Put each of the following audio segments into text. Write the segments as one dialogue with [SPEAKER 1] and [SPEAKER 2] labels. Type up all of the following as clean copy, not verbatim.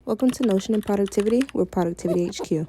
[SPEAKER 1] Welcome to Notion and Productivity with Productivity HQ.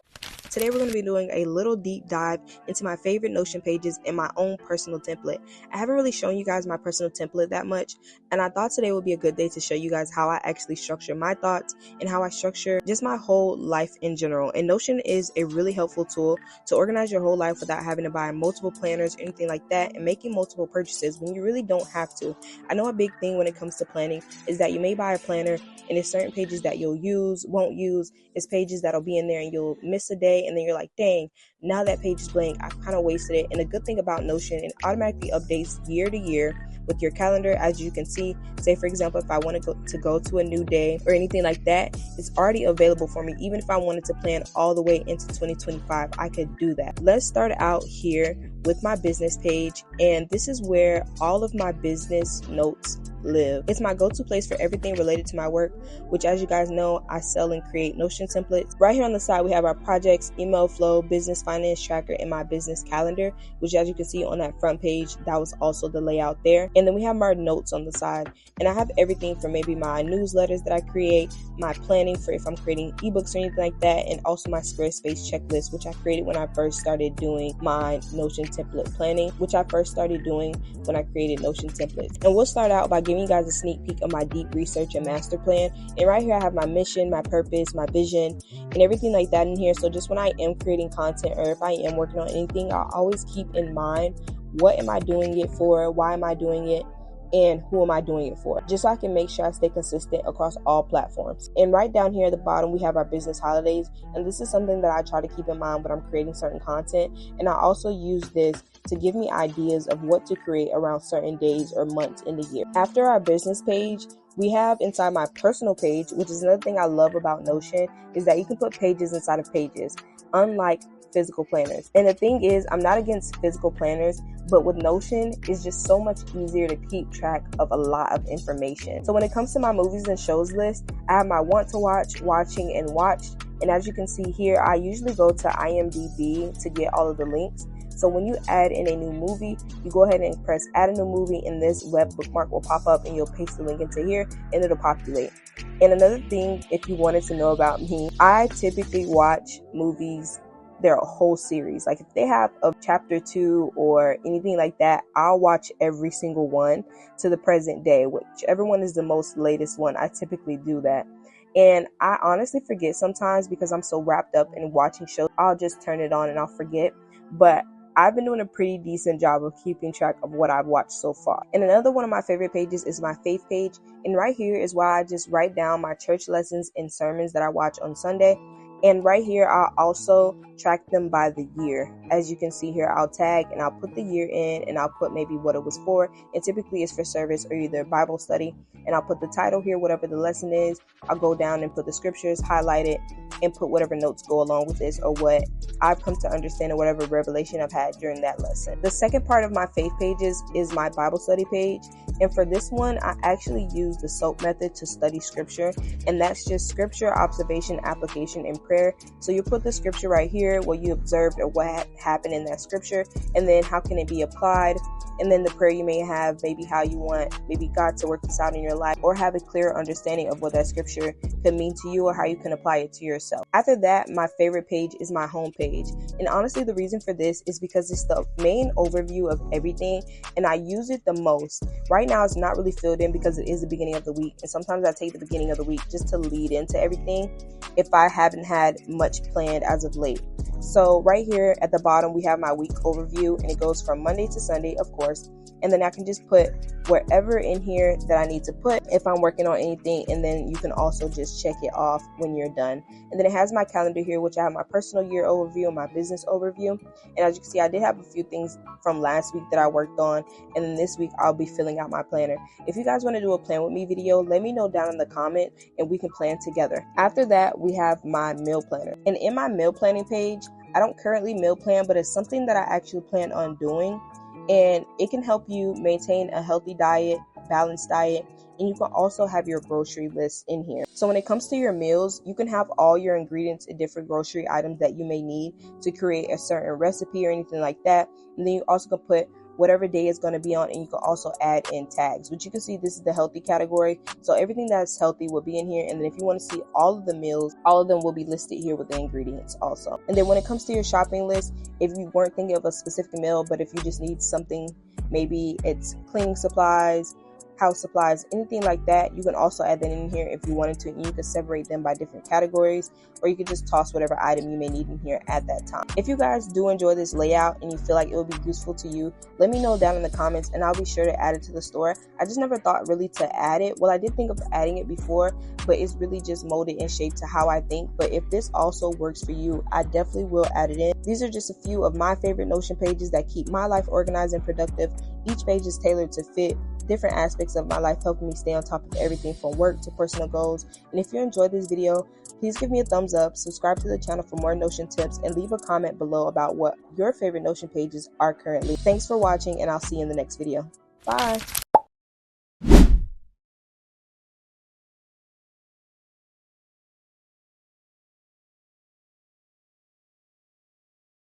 [SPEAKER 2] Today we're going to be doing a little deep dive into my favorite Notion pages and my own personal template. I haven't really shown you guys my personal template that much, and I thought today would be a good day to show you guys how I actually structure my thoughts and how I structure just my whole life in general. And Notion is a really helpful tool to organize your whole life without having to buy multiple planners or anything like that and making multiple purchases when you really don't have to. I know a big thing when it comes to planning is that you may buy a planner and there's certain pages that you'll use, won't use. It's pages that'll be in there and you'll miss a day and then you're like, dang, now that page is blank, I've kind of wasted it. And the good thing about Notion, it automatically updates year to year with your calendar. As you can see, say for example, if I want to go to a new day or anything like that, it's already available for me. Even if I wanted to plan all the way into 2025, I could do that. Let's start out here with my business page, and this is where all of my business notes live. It's my go-to place for everything related to my work, which, as you guys know, I sell and create Notion templates. Right here on the side, we have our projects, email flow, business finance tracker, and my business calendar, which, as you can see on that front page, that was also the layout there. And then we have my notes on the side, and I have everything from maybe my newsletters that I create, my planning for if I'm creating ebooks or anything like that, and also my Squarespace checklist, which I created when I first started doing my Notion template planning, which I first started doing when I created Notion templates. And we'll start out by giving you guys a sneak peek of my deep research and master plan. And right here I have my mission, my purpose, my vision, and everything like that in here. So just when I am creating content or if I am working on anything, I always keep in mind, what am I doing it for? Why am I doing it? And who am I doing it for? Just so I can make sure I stay consistent across all platforms. And right down here at the bottom, we have our business holidays. And this is something that I try to keep in mind when I'm creating certain content. And I also use this to give me ideas of what to create around certain days or months in the year. After our business page, we have inside my personal page, which is another thing I love about Notion, is that you can put pages inside of pages, unlike physical planners. And the thing is, I'm not against physical planners, but with Notion, it's just so much easier to keep track of a lot of information. So when it comes to my movies and shows list, I have my want to watch, watching, and watched. And as you can see here, I usually go to IMDb to get all of the links. So when you add in a new movie, you go ahead and press add a new movie, and this web bookmark will pop up and you'll paste the link into here and it'll populate. And another thing, if you wanted to know about me, I typically watch movies, they're a whole series. Like if they have a chapter 2 or anything like that, I'll watch every single one to the present day, whichever one is the most latest one. I typically do that. And I honestly forget sometimes because I'm so wrapped up in watching shows. I'll just turn it on and I'll forget. But I've been doing a pretty decent job of keeping track of what I've watched so far. And another one of my favorite pages is my faith page. And right here is where I just write down my church lessons and sermons that I watch on Sunday. And right here, I'll also track them by the year. As you can see here, I'll tag and I'll put the year in and I'll put maybe what it was for. And typically it's for service or either Bible study. And I'll put the title here, whatever the lesson is. I'll go down and put the scriptures, highlight it, and put whatever notes go along with this or what I've come to understand or whatever revelation I've had during that lesson. The second part of my faith pages is my Bible study page. And for this one, I actually use the S.O.A.P method to study scripture. And that's just scripture, observation, application, and prayer. So you put the scripture right here, what you observed or what happened in that scripture, and then how can it be applied, and then the prayer you may have, maybe how you want maybe God to work this out in your life, or have a clear understanding of what that scripture could mean to you or how you can apply it to yourself. After that, my favorite page is my home page. And honestly, the reason for this is because it's the main overview of everything, and I use it the most. Right now, it's not really filled in because it is the beginning of the week, and sometimes I take the beginning of the week just to lead into everything if I haven't had much planned as of late. So right here at the bottom, we have my week overview, and it goes from Monday to Sunday, of course. And then I can just put wherever in here that I need to put if I'm working on anything. And then you can also just check it off when you're done. And then it has my calendar here, which I have my personal year overview and my business overview. And as you can see, I did have a few things from last week that I worked on. And then this week I'll be filling out my planner. If you guys want to do a plan with me video, let me know down in the comment and we can plan together. After that, we have my meal planner. And in my meal planning page, I don't currently meal plan, but it's something that I actually plan on doing. And it can help you maintain a healthy diet, balanced diet, and you can also have your grocery list in here. So when it comes to your meals, you can have all your ingredients and different grocery items that you may need to create a certain recipe or anything like that. And then you also can put whatever day it's going to be on, and you can also add in tags, which you can see this is the healthy category. So everything that's healthy will be in here. And then if you want to see all of the meals, all of them will be listed here with the ingredients also. And then when it comes to your shopping list, if you weren't thinking of a specific meal, but if you just need something, maybe it's cleaning supplies, house supplies, anything like that, you can also add that in here if you wanted to, and you can separate them by different categories, or you could just toss whatever item you may need in here at that time. If you guys do enjoy this layout and you feel like it would be useful to you, let me know down in the comments and I'll be sure to add it to the store. I just never thought really to add it. Well, I did think of adding it before, but it's really just molded and shaped to how I think. But if this also works for you, I definitely will add it in. These are just a few of my favorite Notion pages that keep my life organized and productive. Each page is tailored to fit different aspects of my life, helping me stay on top of everything from work to personal goals. And if you enjoyed this video, please give me a thumbs up, subscribe to the channel for more Notion tips, and leave a comment below about what your favorite Notion pages are currently. Thanks for watching, and I'll see you in the next video. Bye!